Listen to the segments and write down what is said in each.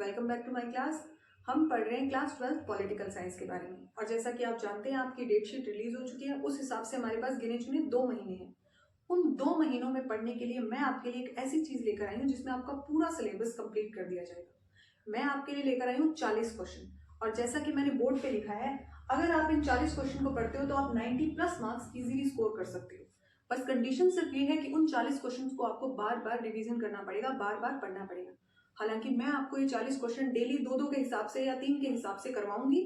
Welcome back to my class. हम पढ़ रहे हैं क्लास 12 पॉलिटिकल साइंस के बारे में। और जैसा कि आप जानते हैं आपकी डेट शीट रिलीज हो चुकी है, उस हिसाब से हमारे पास गिने चुने 2 महीने हैं। उन 2 महीनों में पढ़ने के लिए मैं आपके लिए एक ऐसी चीज लेकर आई हूँ जिसमें आपका पूरा सिलेबस कंप्लीट कर दिया जाएगा। मैं आपके लिए लेकर आई हूँ 40 क्वेश्चन, और जैसा कि मैंने बोर्ड पे लिखा है, अगर आप इन 40 क्वेश्चन को पढ़ते हो तो आप 90 प्लस मार्क्स इजीली स्कोर कर सकते हो। बस कंडीशन सिर्फ ये है कि उन 40 क्वेश्चन को आपको बार बार रिवीजन करना पड़ेगा, बार बार पढ़ना पड़ेगा। हालांकि मैं आपको ये 40 क्वेश्चन डेली 2-2 के हिसाब से या 3 के हिसाब से करवाऊंगी,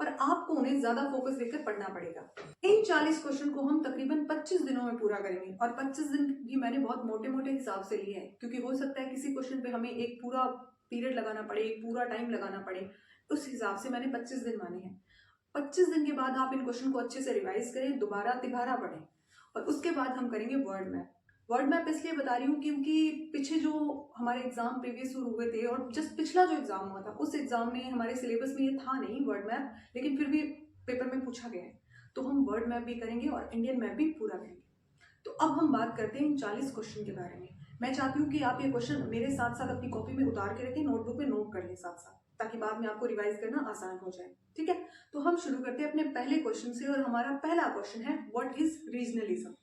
पर आपको उन्हें ज्यादा फोकस देकर पढ़ना पड़ेगा। इन 40 क्वेश्चन को हम तकरीबन 25 दिनों में पूरा करेंगे, और 25 दिन भी मैंने बहुत मोटे मोटे हिसाब से लिए हैं, क्योंकि हो सकता है किसी क्वेश्चन पे हमें एक पूरा पीरियड लगाना पड़े, एक पूरा टाइम लगाना पड़े। उस हिसाब से मैंने 25 दिन माने हैं। 25 दिन के बाद आप इन क्वेश्चन को अच्छे से रिवाइज करें, दोबारा तिबारा पढ़ें, और उसके बाद हम करेंगे वर्ड मैप। वर्ड मैप इसलिए बता रही हूँ क्योंकि पीछे जो हमारे एग्जाम प्रीवियस हुए थे, और जस्ट पिछला जो एग्जाम हुआ था उस एग्जाम में हमारे सिलेबस में ये था नहीं वर्ड मैप, लेकिन फिर भी पेपर में पूछा गया है, तो हम वर्ड मैप भी करेंगे और इंडियन मैप भी पूरा करेंगे। तो अब हम बात करते हैं इन 40 क्वेश्चन के बारे में। मैं चाहती हूँ कि आप ये क्वेश्चन मेरे साथ साथ अपनी कॉपी में उतार के रखें, नोटबुक में नोट कर लें साथ साथ, ताकि बाद में आपको रिवाइज करना आसान हो जाए। ठीक है, तो हम शुरू करते हैं अपने पहले क्वेश्चन से, और हमारा पहला क्वेश्चन है, what is regionalism.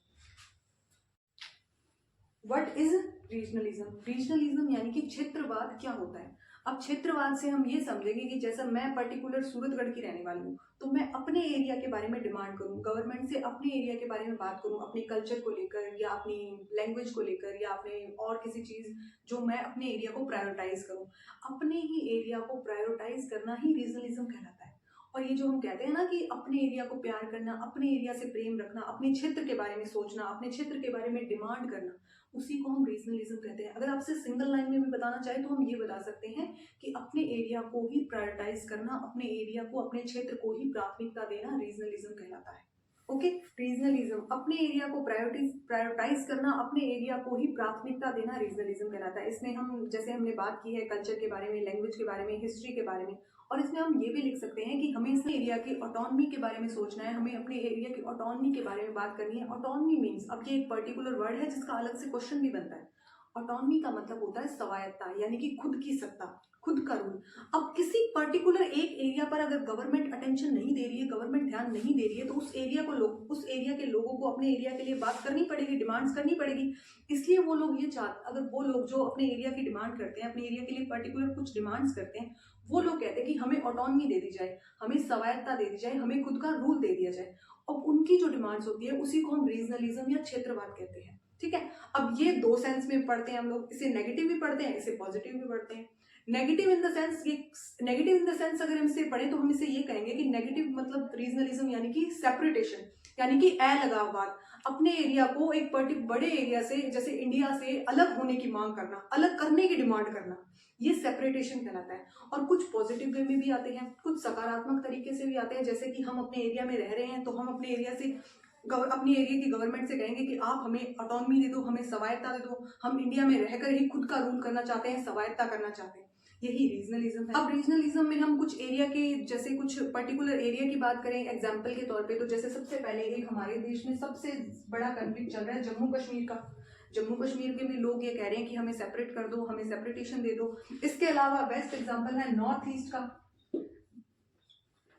What is regionalism? Regionalism यानी कि क्षेत्रवाद क्या होता है। अब क्षेत्रवाद से हम ये समझेंगे कि जैसा मैं पर्टिकुलर सूरतगढ़ की रहने वाली हूँ, तो मैं अपने एरिया के बारे में डिमांड करूँ, गवर्नमेंट से अपने एरिया के बारे में बात करूँ, अपने कल्चर को लेकर या अपनी लैंग्वेज को लेकर या अपने और किसी चीज जो मैं अपने एरिया को प्रायोरिटाइज करूँ। अपने ही एरिया को प्रायोरिटाइज करना ही रीजनलिज्म कहलाता है। और ये जो हम कहते हैं ना कि अपने एरिया को प्यार करना, अपने एरिया से प्रेम रखना, अपने क्षेत्र के बारे में सोचना, अपने क्षेत्र के बारे में डिमांड करना, उसी को हम रीजनलिज्म कहते हैं। अगर आपसे सिंगल लाइन में भी बताना चाहे तो हम ये बता सकते हैं कि अपने एरिया को ही प्रायोरिटाइज करना, अपने एरिया को, अपने क्षेत्र को ही प्राथमिकता देना रीजनलिज्म कहलाता है। ओके, रीजनलिज्म, अपने एरिया को प्रायोरिटाइज करना, अपने एरिया को ही प्राथमिकता देना रीजनलिज्म कहलाता है। इसमें हम, जैसे हमने बात की है कल्चर के बारे में, लैंग्वेज के बारे में, हिस्ट्री के बारे में, और इसमें हम ये भी लिख सकते हैं कि हमें इस एरिया की ऑटोनॉमी के बारे में सोचना है, हमें अपने एरिया की ऑटोनॉमी के बारे में बात करनी है। ऑटोनॉमी मीन्स, अब ये एक पर्टिकुलर वर्ड है जिसका अलग से क्वेश्चन भी बनता है। ऑटोनॉमी का मतलब होता है स्वायत्तता, यानी कि खुद की सत्ता, खुद का रूल। अब किसी पर्टिकुलर एक एरिया पर अगर गवर्नमेंट अटेंशन नहीं दे रही है, गवर्नमेंट ध्यान नहीं दे रही है, तो उस एरिया के लोगों को अपने एरिया के लिए बात करनी पड़ेगी, डिमांड्स करनी पड़ेगी। इसलिए वो लोग ये चाहते, अगर वो लोग जो अपने एरिया की डिमांड करते हैं, अपने एरिया के लिए पर्टिकुलर कुछ डिमांड्स करते हैं, वो लोग कहते हैं कि हमें ऑटोनॉमी दे दी जाए, हमें स्वायत्तता दे दी जाए, हमें खुद का रूल दे दिया जाए। और उनकी जो डिमांड्स होती है उसी को हम रीजनलिज्म या क्षेत्रवाद कहते हैं। ठीक है, अब ये 2 सेंस में पढ़ते हैं हम लोग, इसे नेगेटिव भी पढ़ते हैं, इसे पॉजिटिव भी पढ़ते हैं। नेगेटिव इन द सेंस, ये नेगेटिव इन द सेंस अगर हम इसे पढ़ें तो हम इसे ये कहेंगे कि नेगेटिव मतलब रीजनलिज्म यानी कि सेपरेटेशन, यानी कि अलगाववाद, अपने एरिया को एक बड़े एरिया से, जैसे इंडिया से अलग होने की मांग करना, अलग करने की डिमांड करना, ये सेपरेटेशन कहलाता है। और कुछ पॉजिटिव वे में भी आते हैं, कुछ सकारात्मक तरीके से भी आते हैं, जैसे कि हम अपने एरिया में रह रहे हैं तो हम अपने एरिया से, अपनी एरिया की गवर्नमेंट से कहेंगे कि आप हमें ऑटोनॉमी दे दो, हमें स्वायत्तता दे दो, हम इंडिया में रहकर ही खुद का रूल करना चाहते हैं, स्वायत्तता करना चाहते हैं। यही रीजनलिज्म है। अब रीजनलिज्म में हम कुछ एरिया के, जैसे कुछ पर्टिकुलर एरिया की बात करें एग्जांपल के तौर पे, तो जैसे सबसे पहले एक हमारे देश में सबसे बड़ा कॉन्फ्लिक्ट चल रहा है जम्मू कश्मीर का। जम्मू कश्मीर के भी लोग ये कह रहे हैं कि हमें सेपरेट कर दो, हमें सेपरेटेशन दे दो। इसके अलावा बेस्ट एग्जांपल है नॉर्थ ईस्ट का।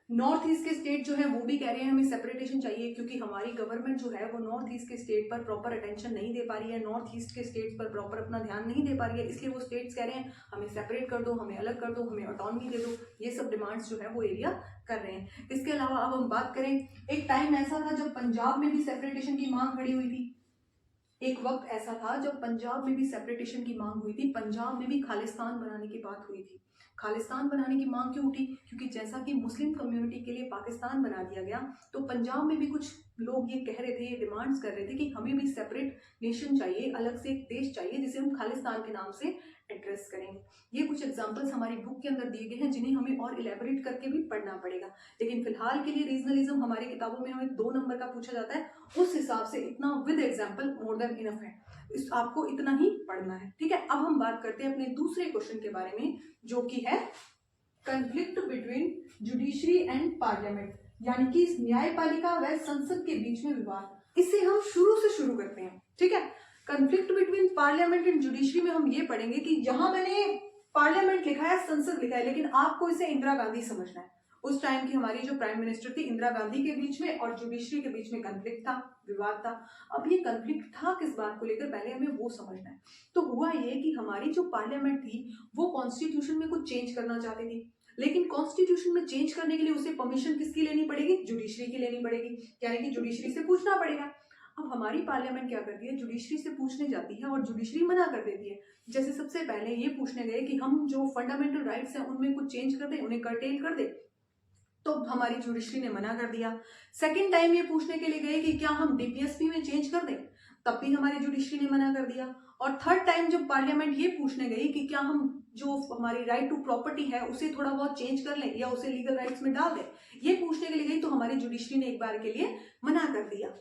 नॉर्थ ईस्ट के स्टेट जो है वो भी कह रहे हैं हमें सेपरेटेशन चाहिए, क्योंकि हमारी गवर्नमेंट जो है वो नॉर्थ ईस्ट के स्टेट पर प्रॉपर अटेंशन नहीं दे पा रही है, नॉर्थ ईस्ट के स्टेट्स पर प्रॉपर अपना ध्यान नहीं दे पा रही है, इसलिए वो स्टेट्स कह रहे हैं हमें सेपरेट कर दो, हमें अलग कर दो, हमें ऑटोनॉमी दे दो। ये सब डिमांड्स जो है वो एरिया कर रहे हैं। इसके अलावा अब हम बात करें, एक टाइम ऐसा था जब पंजाब में भी सेपरेटेशन की मांग खड़ी हुई थी। एक वक्त ऐसा था जब पंजाब में भी सेपरेटेशन की मांग हुई थी, पंजाब में भी खालिस्तान बनाने की बात हुई थी। खालिस्तान बनाने की मांग क्यों उठी? क्योंकि जैसा कि मुस्लिम कम्युनिटी के लिए पाकिस्तान बना दिया गया, तो पंजाब में भी कुछ लोग ये कह रहे थे, ये डिमांड्स कर रहे थे कि हमें भी सेपरेट नेशन चाहिए, अलग से एक देश चाहिए जिसे हम खालिस्तान के नाम से एड्रेस करेंगे। ये कुछ एग्जांपल्स हमारी बुक के अंदर दिए गए हैं जिन्हें हमें और इलेबोरेट करके भी पढ़ना पड़ेगा, लेकिन फिलहाल के लिए रीजनलिज्म हमारी किताबों में हमें 2 नंबर का पूछा जाता है, उस हिसाब से इतना with example more than enough है, इस आपको इतना ही पढ़ना है। ठीक है, अब हम बात करते हैं अपने दूसरे क्वेश्चन के बारे में, जो कि है conflict between judiciary and parliament, यानी कि न्यायपालिका व संसद के बीच में विवाद। इसे हम शुरू से शुरू करते हैं। ठीक है, conflict between parliament and judiciary में हम ये पढ़ेंगे कि जहां मैंने पार्लियामेंट लिखा है, संसद लिखा है, लेकिन आपको इसे इंदिरा गांधी समझना है। उस टाइम की हमारी जो प्राइम मिनिस्टर थी इंदिरा गांधी के बीच में और जुडिशरी के बीच में कन्फ्लिक्ट था, विवाद था। अब ये कन्फ्लिक्ट था किस बात को लेकर, पहले हमें वो समझना है। तो हुआ ये कि हमारी जो पार्लियामेंट थी वो कॉन्स्टिट्यूशन में कुछ चेंज करना चाहती थी, लेकिन कॉन्स्टिट्यूशन में चेंज करने के लिए उसे परमिशन किसकी लेनी पड़ेगी, जुडिशरी की लेनी पड़ेगी, यानी कि जुडिशरी से पूछना पड़ेगा। अब हमारी पार्लियामेंट क्या करती है, जुडिशरी से पूछने जाती है और जुडिशरी मना कर देती है। जैसे सबसे पहले ये पूछने गए कि हम जो फंडामेंटल राइट्स हैं उनमें कुछ चेंज कर दें, उन्हें कर्टेल कर दे, तो हमारी जुडिशरी ने मना कर दिया। सेकंड टाइम ये पूछने के लिए गए कि क्या हम डीपीएसपी में चेंज कर दें, तब भी हमारी जुडिशरी ने मना कर दिया। और थर्ड टाइम जब पार्लियामेंट ये पूछने गई कि क्या हम जो हमारी राइट टू प्रॉपर्टी है उसे थोड़ा बहुत चेंज कर लें या उसे लीगल राइट्स में डाल दें, ये पूछने के लिए गई, तो हमारी जुडिशरी ने एक बार के लिए मना कर दिया।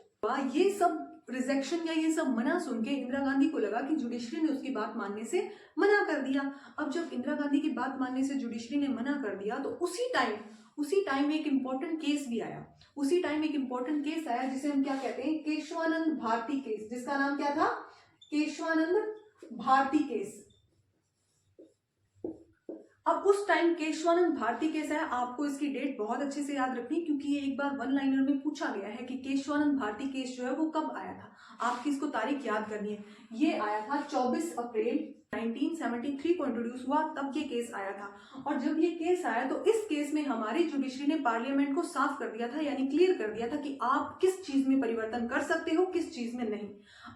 ये सब रिजेक्शन या ये सब मना सुन के इंदिरा गांधी को लगा कि जुडिशरी ने उसकी बात मानने से मना कर दिया। अब जब इंदिरा गांधी की बात मानने से जुडिशरी ने मना कर दिया, तो उसी टाइम एक इंपॉर्टेंट केस भी आया। उसी टाइम एक इंपॉर्टेंट केस आया जिसे हम क्या कहते हैं, केशवानंद भारती केस, जिसका नाम क्या था, केशवानंद भारती केस। अब उस टाइम केशवानंद भारती केस है, आपको इसकी डेट बहुत अच्छे से याद रखनी, क्योंकि ये एक बार वन लाइनर में पूछा गया है कि केशवानंद भारती केस जो है वो कब आया था। आपकी इसको तारीख याद करनी है। ये आया था 24 अप्रैल 1973 को इंट्रोड्यूस हुआ, तब ये केस आया था। और जब ये केस आया तो इस केस में हमारी जुडिशरी ने पार्लियामेंट को साफ कर दिया था, यानी क्लियर कर दिया था कि आप किस चीज में परिवर्तन कर सकते हो, किस चीज में नहीं।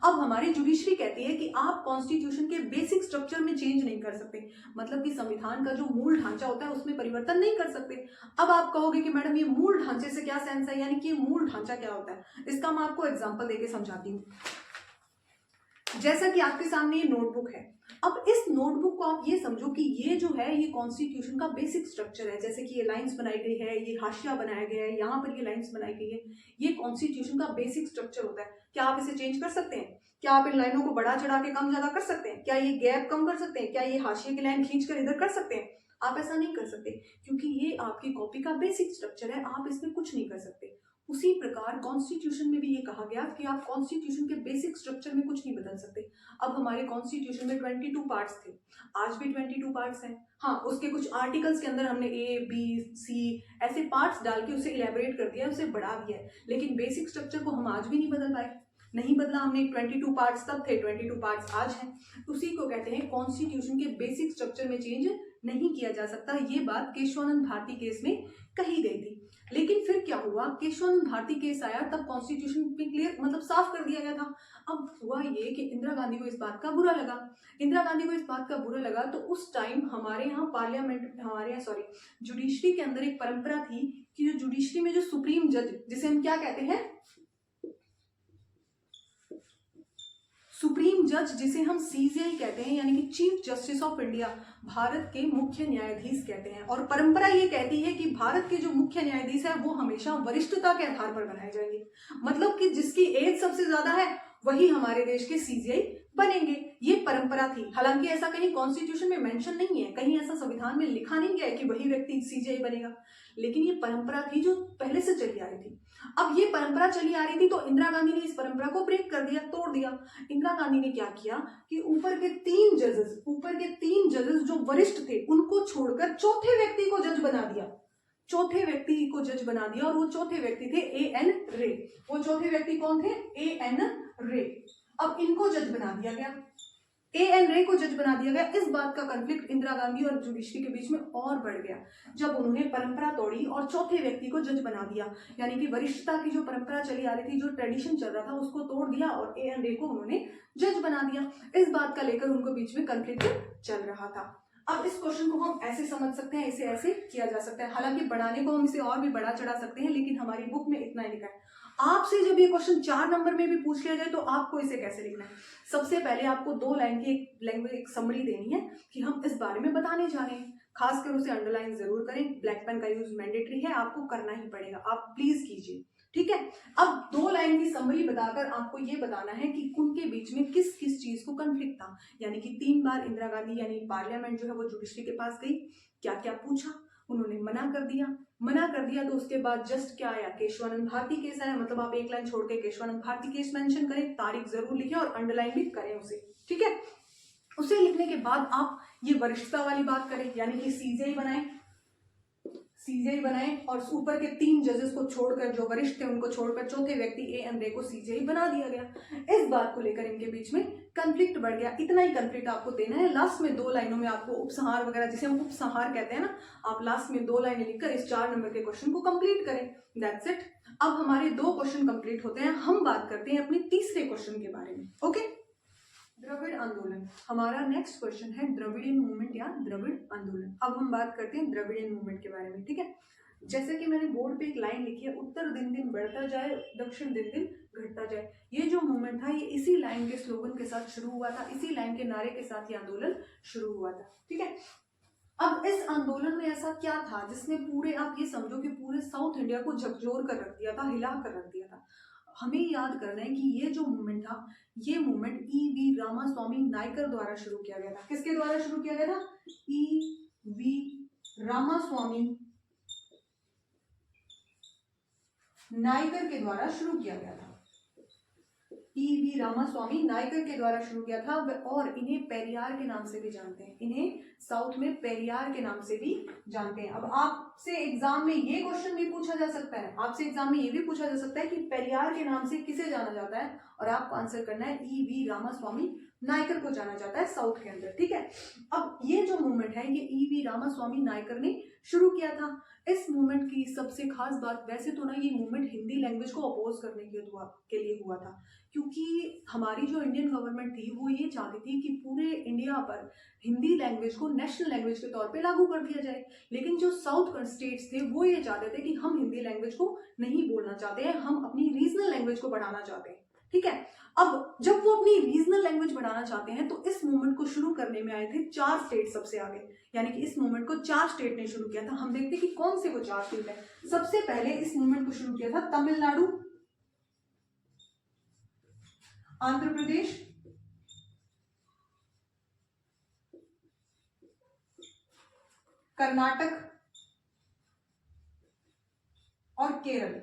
अब हमारी जुडिशरी कहती है कि आप कॉन्स्टिट्यूशन के बेसिक स्ट्रक्चर में चेंज नहीं कर सकते, मतलब कि संविधान का जो मूल ढांचा होता है उसमें परिवर्तन नहीं कर सकते। अब आप कहोगे कि मैडम ये मूल ढांचे से क्या सेंस है, यानी कि ये मूल ढांचा क्या होता है, इसका मैं आपको एग्जांपल देके समझाती हूँ। जैसा कि आपके सामने ये नोटबुक है, अब इस नोटबुक को आप ये समझो कि ये जो है ये कॉन्स्टिट्यूशन का बेसिक स्ट्रक्चर है। जैसे कि ये लाइंस बनाई गई है, ये हाशिया बनाया गया है, यहाँ पर ये लाइंस बनाई गई है, ये कॉन्स्टिट्यूशन का बेसिक स्ट्रक्चर होता है। क्या आप इसे चेंज कर सकते हैं? क्या आप इन लाइनों को बढ़ा चढ़ा के कम ज्यादा कर सकते हैं? क्या ये गैप कम कर सकते हैं? क्या ये हाशिए की लाइन खींच कर इधर कर सकते हैं? आप ऐसा नहीं कर सकते, क्योंकि ये आपकी कॉपी का बेसिक स्ट्रक्चर है, आप इसमें कुछ नहीं कर सकते। उसी प्रकार कॉन्स्टिट्यूशन में भी ये कहा गया कि आप कॉन्स्टिट्यूशन के बेसिक स्ट्रक्चर में कुछ नहीं बदल सकते। अब हमारे कॉन्स्टिट्यूशन में 22 पार्ट्स थे, आज भी 22 पार्ट्स हैं। हाँ, उसके कुछ आर्टिकल्स के अंदर हमने ए बी सी ऐसे पार्ट्स डाल के उसे इलेबोरेट कर दिया, उसे बढ़ा दिया है, लेकिन बेसिक स्ट्रक्चर को हम आज भी नहीं बदल पाए। नहीं बदला हमने, 22 पार्ट्स तब थे, 22 पार्ट्स आज हैं। उसी को कहते हैं कॉन्स्टिट्यूशन के बेसिक स्ट्रक्चर में चेंज नहीं किया जा सकता। ये बात केशवानंद भारती केस में कही गई थी। लेकिन फिर क्या हुआ, केशवानंद भारती केस आया, तब कॉन्स्टिट्यूशन में क्लियर मतलब साफ कर दिया गया था। अब हुआ ये कि इंदिरा गांधी को इस बात का बुरा लगा। इंदिरा गांधी को इस बात का बुरा लगा तो उस टाइम हमारे यहाँ पार्लियामेंट, हमारे यहाँ सॉरी जुडिशरी के अंदर एक परंपरा थी कि जो जुडिशरी में जो सुप्रीम जज, जिसे हम क्या कहते हैं, सुप्रीम जज, जिसे हम सीजेआई कहते हैं, यानी कि chief justice of India, Bharat के मुख्य न्यायाधीश कहते हैं। और परंपरा ये कहती है कि भारत के जो मुख्य न्यायाधीश है वो हमेशा वरिष्ठता के आधार पर बनाए जाएंगे, मतलब कि जिसकी एज सबसे ज्यादा है वही हमारे देश के सीजेआई बनेंगे। ये परंपरा थी। हालांकि ऐसा कहीं कॉन्स्टिट्यूशन में मेंशन नहीं है, कहीं ऐसा संविधान में लिखा नहीं गया है कि वही व्यक्ति सीजेआई बनेगा, लेकिन ये परंपरा थी जो पहले से चली आ रही थी। अब ये परंपरा चली आ रही थी तो इंदिरा गांधी ने इस परंपरा को ब्रेक कर दिया, तोड़ दिया। इंदिरा गांधी ने क्या किया कि ऊपर के तीन जजेस जो वरिष्ठ थे उनको छोड़कर चौथे व्यक्ति को जज बना दिया। चौथे व्यक्ति को जज बना दिया और वो चौथे व्यक्ति थे A.N. रे। वो चौथे व्यक्ति कौन थे? A.N. रे। अब इनको जज बना दिया गया, A.N. रे को जज बना दिया गया। इस बात का कॉन्फ्लिक्ट इंदिरा गांधी और जुडिशरी के बीच में और बढ़ गया जब उन्होंने परंपरा तोड़ी और चौथे व्यक्ति को जज बना दिया, यानी कि वरिष्ठता की जो परंपरा चली आ रही थी, जो ट्रेडिशन चल रहा था, उसको तोड़ दिया और A.N. रे को उन्होंने जज बना दिया। इस बात का लेकर उनको बीच में कॉन्फ्लिक्ट चल रहा था। अब इस क्वेश्चन को हम ऐसे समझ सकते हैं, इसे ऐसे किया जा सकता है। हालांकि बढ़ाने को हम इसे और भी बढ़ा चढ़ा सकते हैं, लेकिन हमारी बुक में इतना ही लिखा है। आपसे जब ये क्वेश्चन 4 नंबर में भी पूछ लिया जाए तो आपको इसे कैसे लिखना है? सबसे पहले आपको 2 लाइन की एक लैंग्वेज एक समरी देनी है कि हम इस बारे में बताने जा रहे हैं। खासकर उसे अंडरलाइन जरूर करें, ब्लैक पेन का यूज मैंडेटरी है, आपको करना ही पड़ेगा, आप प्लीज कीजिए, ठीक है। अब 2 लाइन की समरी बताकर आपको ये बताना है कि उनके बीच में किस किस चीज को कॉन्फ्लिक्ट था, यानी कि 3 बार इंदिरा गांधी यानी पार्लियामेंट जो है वो जुडिशरी के पास गई, क्या क्या पूछा, उन्होंने मना कर दिया तो उसके बाद जस्ट क्या आया, केशवानंद भारती केस आया। मतलब आप एक लाइन छोड़ के केशवानंद भारती केस मेंशन करें, तारीख जरूर लिखें और अंडरलाइन भी करें उसे, ठीक है। उसे लिखने के बाद आप ये वरिष्ठता वाली बात करें, यानी कि सीजेई बनाएं, सीजेई बनाएं, और ऊपर के 3 जजेस को छोड़कर, जो वरिष्ठ थे उनको छोड़कर, चौथे व्यक्ति ए एन रे को सीजेई बना दिया गया। इस बात को लेकर इनके बीच में कंफ्लिक्ट बढ़ गया। इतना ही कंफ्लिक्ट आपको देना है। लास्ट में 2 लाइनों में आपको उपसंहार वगैरह, जिसे हम उपसंहार कहते हैं ना, आप लास्ट में 2 लाइनें लिखकर इस 4 नंबर के क्वेश्चन को कंप्लीट करें। That's it. अब हमारे 2 क्वेश्चन कंप्लीट होते हैं। हम बात करते हैं अपने तीसरे क्वेश्चन के बारे में। ओके, द्रविड़ आंदोलन। हमारा नेक्स्ट क्वेश्चन है द्रविडियन मूवमेंट या द्रविड़ आंदोलन। अब हम बात करते हैं द्रविडियन मूवमेंट के बारे में। ठीक है, जैसे कि मैंने बोर्ड पे एक लाइन लिखी है, उत्तर दिन दिन बढ़ता जाए, दक्षिण दिन दिन घटता जाए। ये जो मूवमेंट था ये इसी लाइन के स्लोगन के साथ शुरू हुआ था, इसी लाइन के नारे के साथ ये आंदोलन शुरू हुआ था। ठीक है, अब इस आंदोलन में ऐसा क्या था जिसने पूरे, आप ये समझो कि पूरे साउथ इंडिया को झकझोर कर रख दिया था, हिला कर रख दिया था। हमें याद करना है कि ये जो मूवमेंट था, ये मूवमेंट ई.वी. रामास्वामी नायकर द्वारा शुरू किया गया था। किसके द्वारा शुरू किया गया था? ई.वी. रामास्वामी नायकर के द्वारा शुरू किया गया था। ई.वी. रामास्वामी नायकर के द्वारा शुरू किया था, और इन्हें पेरियार के नाम से भी जानते हैं। इन्हें साउथ में पेरियार के नाम से भी जानते हैं। अब आपसे एग्जाम में ये क्वेश्चन भी पूछा जा सकता है, आपसे एग्जाम में ये भी पूछा जा सकता है कि पेरियार के नाम से किसे जाना जाता है, और आपको आंसर करना है ई.वी. रामास्वामी नायकर को जाना जाता है साउथ के अंदर। ठीक है, अब ये जो मूवमेंट है ये ई.वी. रामास्वामी नायकर ने शुरू किया था। इस मूवमेंट की सबसे खास बात, वैसे तो ना ये मूवमेंट हिंदी लैंग्वेज को अपोज करने के लिए हुआ था, क्योंकि हमारी जो इंडियन गवर्नमेंट थी वो ये चाहती थी कि पूरे इंडिया पर हिंदी लैंग्वेज को नेशनल लैंग्वेज के तौर पे लागू कर दिया जाए। लेकिन जो साउथ स्टेट्स थे वो ये चाहते थे कि हम हिंदी लैंग्वेज को नहीं बोलना चाहते हैं, हम अपनी रीजनल लैंग्वेज को बढ़ाना चाहते हैं। ठीक है, अब जब वो अपनी रीजनल लैंग्वेज बढ़ाना चाहते हैं तो इस मूवमेंट को शुरू करने में आए थे 4 स्टेट सबसे आगे, यानी कि इस मूवमेंट को 4 स्टेट ने शुरू किया था। हम देखते हैं कि कौन से वो 4 स्टेट है। सबसे पहले इस मूवमेंट को शुरू किया था तमिलनाडु, आंध्र प्रदेश, कर्नाटक और केरल।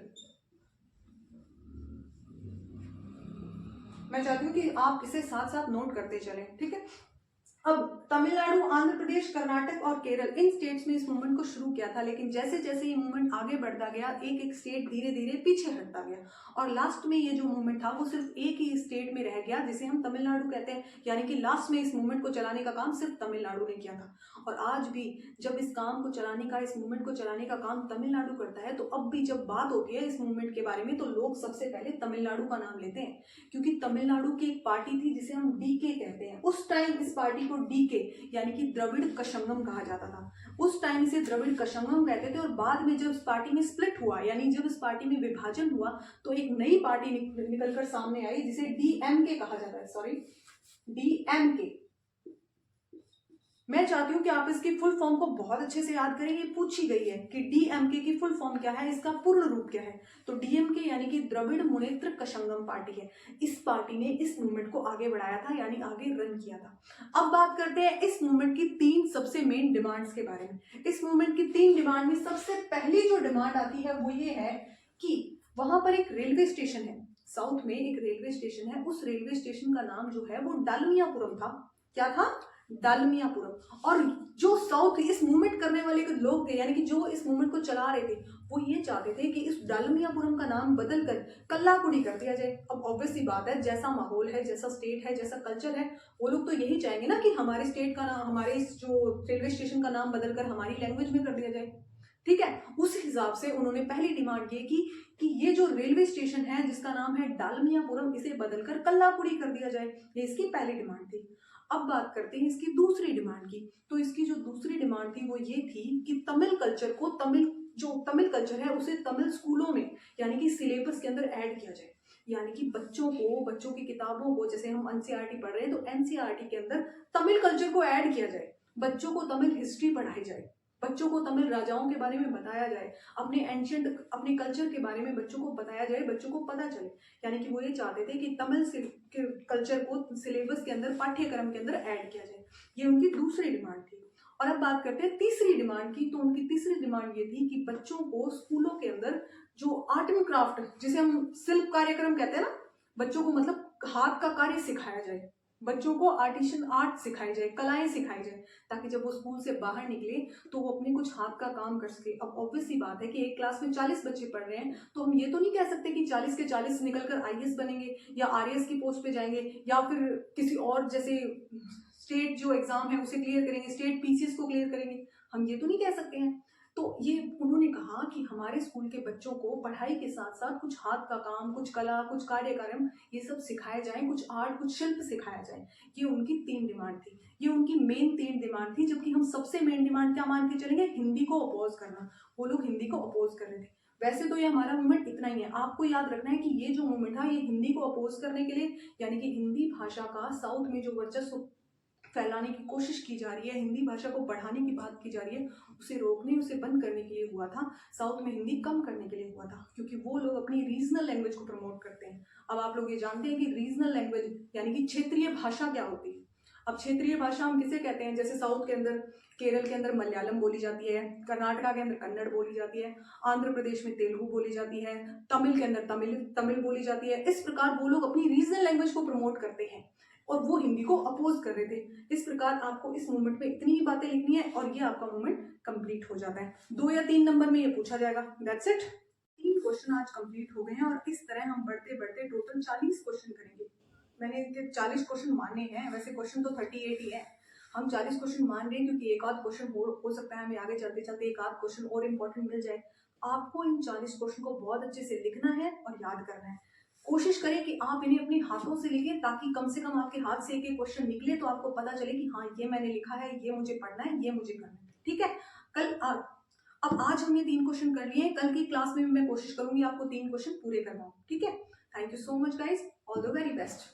मैं चाहती हूं कि आप इसे साथ साथ नोट करते चलें। ठीक है, अब तमिलनाडु, आंध्र प्रदेश, कर्नाटक और केरल, इन स्टेट्स ने इस मूवमेंट को शुरू किया था। लेकिन जैसे जैसे ये मूवमेंट आगे बढ़ता गया, एक एक स्टेट धीरे धीरे पीछे हटता गया, और लास्ट में ये जो मूवमेंट था वो सिर्फ एक ही स्टेट में रह गया, जिसे हम तमिलनाडु कहते हैं। यानी कि लास्ट में इस मूवमेंट को चलाने का काम सिर्फ तमिलनाडु ने किया था। और आज भी जब इस काम को चलाने का, इस मूवमेंट को चलाने का काम तमिलनाडु करता है, तो अब भी जब बात होती है इस मूवमेंट के बारे में तो लोग सबसे पहले तमिलनाडु का नाम लेते हैं, क्योंकि तमिलनाडु की एक पार्टी थी जिसे हम डीके कहते हैं। उस टाइम इस पार्टी को डीके यानी कि द्रविड़ कशंगम कहा जाता था। उस टाइम इसे द्रविड़ कशंगम कहते थे, और बाद में जब इस पार्टी में स्प्लिट हुआ, यानी जब इस पार्टी में विभाजन हुआ, तो एक नई पार्टी निकलकर सामने आई जिसे डीएमके कहा जाता है। Sorry, DMK. मैं चाहती हूं कि आप इसकी फुल फॉर्म को बहुत अच्छे से याद करें। ये पूछी गई है कि डीएमके की फुल फॉर्म क्या है, इसका पूर्ण रूप क्या है। तो डीएमके यानी कि द्रविड़ मुनेत्र कशंगम पार्टी है। इस पार्टी ने इस मूवमेंट को आगे बढ़ाया था, यानी आगे रन किया था। अब बात करते हैं इस मूवमेंट की 3 सबसे मेन डिमांड्स के बारे में। इस मूवमेंट की 3 डिमांड में सबसे पहली जो डिमांड आती है वो ये है कि वहां पर एक रेलवे स्टेशन है, साउथ में एक रेलवे स्टेशन है। उस रेलवे स्टेशन का नाम जो है वो डालमियापुरम था। क्या था? डालमियापुरम। और जो साउथ इस मूवमेंट करने वाले लोग थे, यानी कि जो इस मूवमेंट को चला रहे थे, वो ये चाहते थे कि इस डालमियापुरम का नाम बदलकर कल्लाकुड़ी कर दिया जाए। अब ऑब्वियसली बात है, जैसा माहौल है, जैसा स्टेट है, जैसा कल्चर है, वो लोग तो यही चाहेंगे ना कि हमारे स्टेट का नाम, हमारे इस जो रेलवे स्टेशन का नाम बदलकर हमारी लैंग्वेज में कर दिया जाए। ठीक है, उस हिसाब से उन्होंने पहली डिमांड ये की कि ये जो रेलवे स्टेशन है जिसका नाम है डालमियापुरम, इसे बदलकर कल्लाकुड़ी कर दिया जाए। ये इसकी पहली डिमांड थी। अब बात करते हैं इसकी दूसरी डिमांड की। तो इसकी जो दूसरी डिमांड थी वो ये थी कि तमिल कल्चर को, तमिल कल्चर है उसे तमिल स्कूलों में यानी कि सिलेबस के अंदर ऐड किया जाए। यानी कि बच्चों की किताबों को, जैसे हम एनसीईआरटी पढ़ रहे हैं तो एनसीईआरटी के अंदर तमिल कल्चर को ऐड किया जाए। बच्चों को तमिल हिस्ट्री पढ़ाई जाए, बच्चों को तमिल राजाओं के बारे में बताया जाए, अपने कल्चर के बारे में बच्चों को बताया जाए, बच्चों को पता चले। यानी कि वो ये चाहते थे कि तमिल कल्चर को सिलेबस के अंदर, पाठ्यक्रम के अंदर ऐड किया जाए। ये उनकी दूसरी डिमांड थी। और अब बात करते हैं तीसरी डिमांड की। तो उनकी तीसरी डिमांड ये थी कि बच्चों को स्कूलों के अंदर जो आर्ट एंड क्राफ्ट, जिसे हम शिल्प कार्यक्रम कहते हैं ना, बच्चों को मतलब हाथ का कार्य सिखाया जाए। बच्चों को आर्टिशन आर्ट सिखाई जाए, कलाएं सिखाई जाए, ताकि जब वो स्कूल से बाहर निकले तो वो अपने कुछ हाथ का काम कर सके। अब ऑब्वियस सी बात है कि एक क्लास में 40 बच्चे पढ़ रहे हैं, तो हम ये तो नहीं कह सकते कि 40 के 40 निकलकर आईएएस बनेंगे या आरएएस की पोस्ट पे जाएंगे या फिर किसी और जैसे स्टेट जो एग्जाम है उसे क्लियर करेंगे, स्टेट पीसीएस को क्लियर करेंगे। हम ये तो नहीं कह सकते हैं। तो ये उन्होंने कहा कि हमारे स्कूल के बच्चों को पढ़ाई के साथ साथ कुछ हाथ का काम, कुछ कला, कुछ कार्यक्रम, ये सब सिखाया जाए, कुछ आर्ट, कुछ शिल्प सिखाया जाए। ये उनकी 3 डिमांड थी, ये उनकी मेन 3 डिमांड थी। जबकि हम सबसे मेन डिमांड क्या मान के चलेंगे? हिंदी को अपोज करना। वो लोग हिंदी को अपोज कर रहे थे। वैसे तो ये हमारा मूवमेंट इतना ही है। आपको याद रखना है कि ये जो मूवमेंट था ये हिंदी को अपोज करने के लिए, यानी कि हिंदी भाषा का साउथ में जो वर्चस्व फैलाने की कोशिश की जा रही है, हिंदी भाषा को बढ़ाने की बात की जा रही है, उसे रोकने, उसे बंद करने के लिए हुआ था। साउथ में हिंदी कम करने के लिए हुआ था, क्योंकि वो लोग अपनी रीजनल लैंग्वेज को प्रमोट करते हैं। अब आप लोग ये जानते हैं कि रीजनल लैंग्वेज यानी कि क्षेत्रीय भाषा क्या होती है। अब क्षेत्रीय भाषा हम किसे कहते हैं? जैसे साउथ के अंदर, केरल के अंदर मलयालम बोली जाती है, कर्नाटका के अंदर कन्नड़ बोली जाती है, आंध्र प्रदेश में तेलुगु बोली जाती है, तमिल के अंदर तमिल बोली जाती है। इस प्रकार वो लोग अपनी रीजनल लैंग्वेज को प्रमोट करते हैं और वो हिंदी को अपोज कर रहे थे। इस प्रकार आपको इस मूवमेंट में इतनी ही बातें लिखनी है और ये आपका मूवमेंट कंप्लीट हो जाता है। 2 या 3 नंबर में ये पूछा जाएगा। That's it. 3 क्वेश्चन आज कंप्लीट हो गए हैं और इस तरह हम बढ़ते बढ़ते टोटल 40 क्वेश्चन करेंगे। मैंने इनके 40 क्वेश्चन माने हैं, वैसे क्वेश्चन तो 38 ही है। हम 40 क्वेश्चन मान रहे हैं क्योंकि एक आध क्वेश्चन हो सकता है हमें आगे चलते चलते एक आध क्वेश्चन और इम्पोर्टेंट मिल जाए। आपको इन 40 क्वेश्चन को बहुत अच्छे से लिखना है और याद करना है। कोशिश करें कि आप इन्हें अपने हाथों से लिखें, ताकि कम से कम आपके हाथ से एक एक क्वेश्चन निकले तो आपको पता चले कि हाँ ये मैंने लिखा है, ये मुझे पढ़ना है, ये मुझे करना है। ठीक है। कल अब आज हमने 3 क्वेश्चन कर लिए, कल की क्लास में भी मैं कोशिश करूंगी आपको 3 क्वेश्चन पूरे करवाऊं। ठीक है। Thank you so much guys, all the very best.